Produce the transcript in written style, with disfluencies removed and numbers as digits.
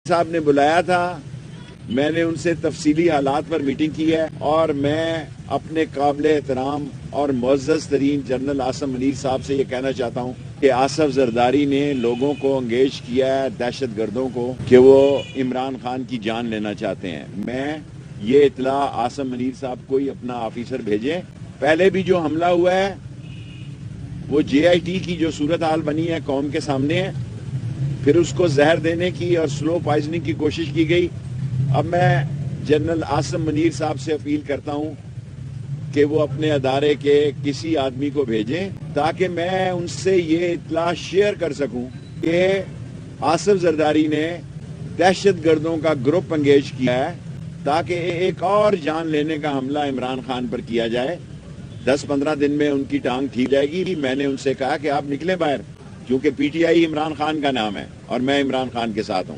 साहब ने बुलाया था, मैंने उनसे तफसीली हालात पर मीटिंग की है और मैं अपने काबिल एहतराम और मुअज़्ज़ज़ तरीन जनरल आसिम मुनीर साहब से ये कहना चाहता हूँ कि आसिफ जरदारी ने लोगों को एंगेज किया है, दहशत गर्दों को, कि वो इमरान खान की जान लेना चाहते हैं। मैं ये इतला आसिम मुनीर साहब को ही अपना ऑफिसर भेजें। पहले भी जो हमला हुआ है वो JIT की जो सूरत हाल बनी है कौम के सामने है, फिर उसको जहर देने की और स्लो पॉइजनिंग की कोशिश की गई। अब मैं जनरल आसिम मुनीर साहब से अपील करता हूं कि वो अपने अदारे के किसी आदमी को भेजें ताकि मैं उनसे ये इत्तला शेयर कर सकूं कि आसिफ जरदारी ने दहशत गर्दों का ग्रुप एंगेज किया है ताकि एक और जान लेने का हमला इमरान खान पर किया जाए। 10-15 दिन में उनकी टांग ठीक जाएगी। मैंने उनसे कहा कि आप निकले बाहर, क्योंकि PTI इमरान खान का नाम है और मैं इमरान खान के साथ हूं।